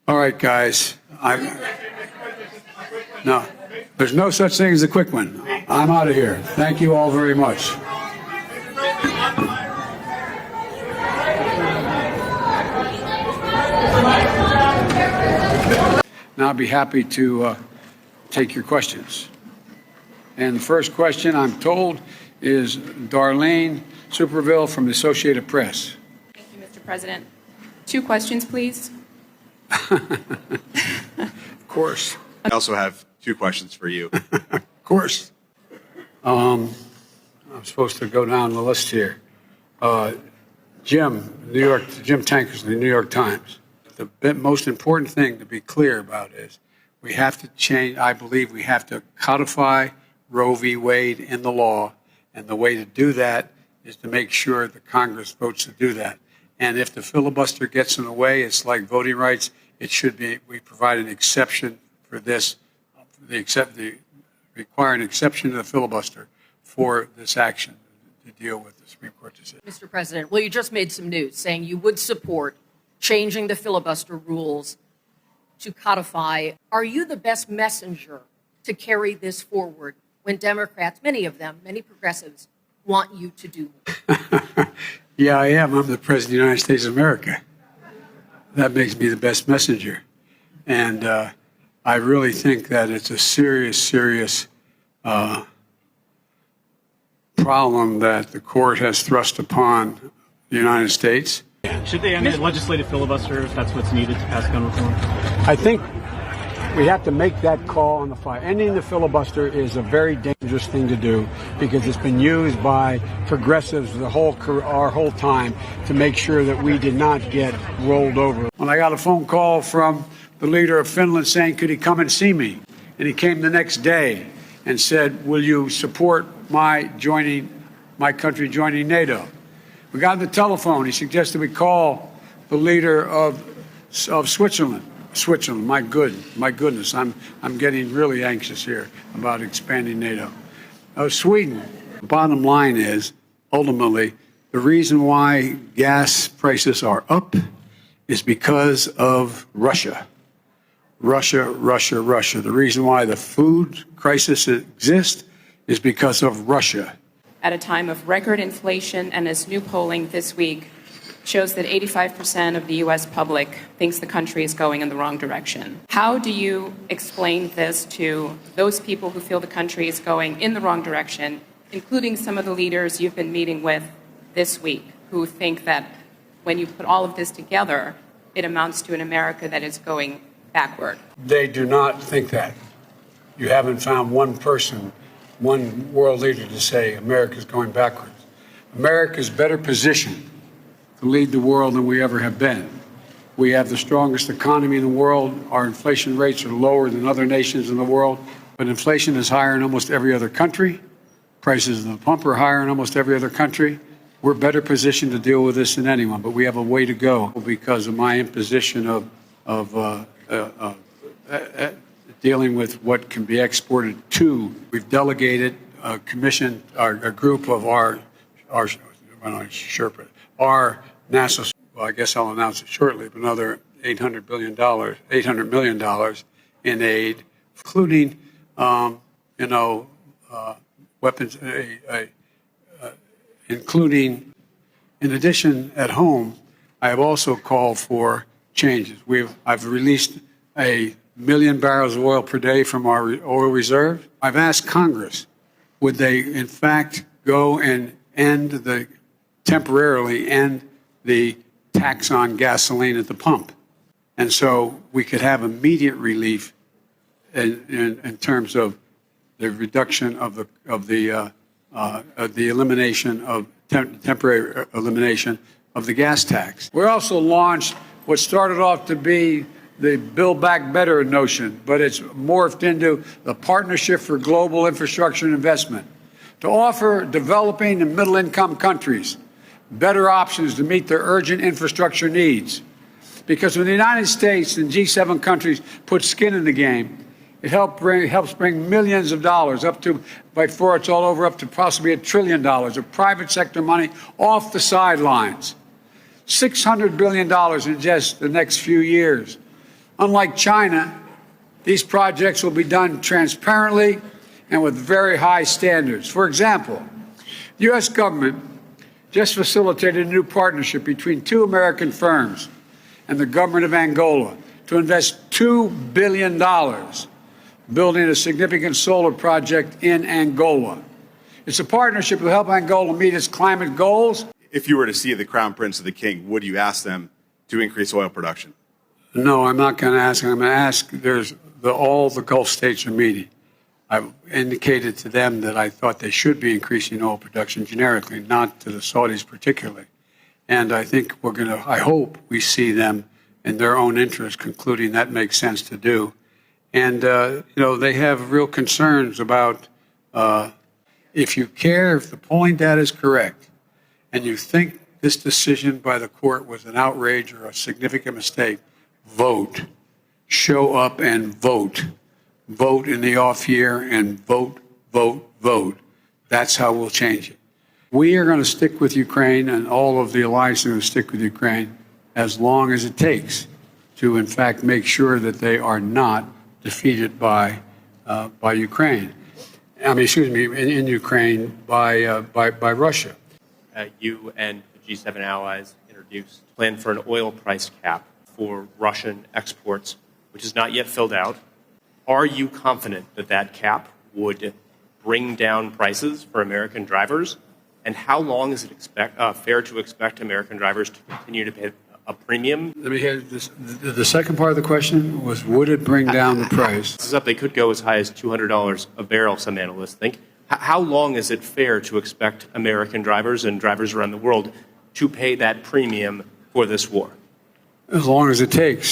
All right, guys. No, there's no such thing as a quick one. I'm out of here. Thank you all very much. Now I'll be happy to take your questions. And the first question, I'm told, is Darlene Superville from the Associated Press. Thank you, Mr. President. 2 questions, please. Of course. I also have 2 questions for you. Of course. I'm supposed to go down the list here. Jim Tankersley, New York Times. The most important thing to be clear about is we have to change, I believe we have to codify Roe v. Wade in the law, and the way to do that is to make sure the Congress votes to do that. And if the filibuster gets in the way, it's like voting rights. It should be, we provide an exception for this, require an exception to the filibuster for this action to deal with the Supreme Court decision. Mr. President, well, you just made some news saying you would support changing the filibuster rules to codify. Are you the best messenger to carry this forward when Democrats, many of them, many progressives, want you to do more? Yeah, I am. I'm the President of the United States of America. That makes me the best messenger. And I really think that it's a serious problem that the court has thrust upon the United States. Should they end the legislative filibuster if that's what's needed to pass gun reform? I think we have to make that call on the fly. Ending the filibuster is a very dangerous thing to do because it's been used by progressives our whole time to make sure that we did not get rolled over. When I got a phone call from the leader of Finland saying, could he come and see me? And he came the next day and said, will you support my country joining NATO? We got on the telephone. He suggested we call the leader of Switzerland. Switzerland, my goodness, I'm getting really anxious here about expanding NATO. Sweden. The bottom line is, ultimately, the reason why gas prices are up is because of Russia. Russia. The reason why the food crisis exists is because of Russia. At a time of record inflation, and as new polling this week shows that 85% of the U.S. public thinks the country is going in the wrong direction. How do you explain this to those people who feel the country is going in the wrong direction, including some of the leaders you've been meeting with this week, who think that when you put all of this together, it amounts to an America that is going backward? They do not think that. You haven't found one person, one world leader to say America's going backwards. America's better positioned to lead the world than we ever have been. We have the strongest economy in the world. Our inflation rates are lower than other nations in the world, but inflation is higher in almost every other country. Prices at the pump are higher in almost every other country. We're better positioned to deal with this than anyone, but we have a way to go because of my imposition of dealing with what can be exported to. We've delegated a commission, a group of our NASA, well, I guess I'll announce it shortly, but another $800 million in aid, including, weapons, including, in addition, at home, I have also called for changes. I've released 1 million barrels of oil per day from our oil reserve. I've asked Congress, would they, in fact, go and temporarily end the tax on gasoline at the pump, and so we could have immediate relief in terms of the reduction of the elimination of temporary elimination of the gas tax. We also launched what started off to be the Build Back Better notion, but it's morphed into the Partnership for Global Infrastructure and Investment to offer developing and middle-income countries better options to meet their urgent infrastructure needs. Because when the United States and G7 countries put skin in the game, it helps bring millions of dollars up to, before it's all over, up to possibly $1 trillion of private sector money off the sidelines. $600 billion in just the next few years Unlike China, these projects will be done transparently and with very high standards. For example, the U.S. government just facilitated a new partnership between two American firms and the government of Angola to invest $2 billion building a significant solar project in Angola. It's a partnership that will help Angola meet its climate goals. If you were to see the Crown Prince or the King, would you ask them to increase oil production? No, I'm not going to ask. I'm going to ask, all the Gulf states are meeting. I've indicated to them that I thought they should be increasing oil production generically, not to the Saudis particularly. And I think I hope we see them in their own interest concluding that makes sense to do. And, they have real concerns about if you care, if the polling data is correct, and you think this decision by the court was an outrage or a significant mistake, vote. Show up and vote. Vote in the off year and vote, vote, vote. That's how we'll change it. We are going to stick with Ukraine, and all of the alliance are going to stick with Ukraine as long as it takes to, in fact, make sure that they are not defeated by Ukraine. In Ukraine by Russia. You and the G7 allies introduced a plan for an oil price cap for Russian exports, which is not yet filled out. Are you confident that that cap would bring down prices for American drivers? And how long is it fair to expect American drivers to continue to pay a premium? Let me hear this. The second part of the question was, would it bring down the price? This is up. They could go as high as $200 a barrel, some analysts think. How long is it fair to expect American drivers and drivers around the world to pay that premium for this war? As long as it takes.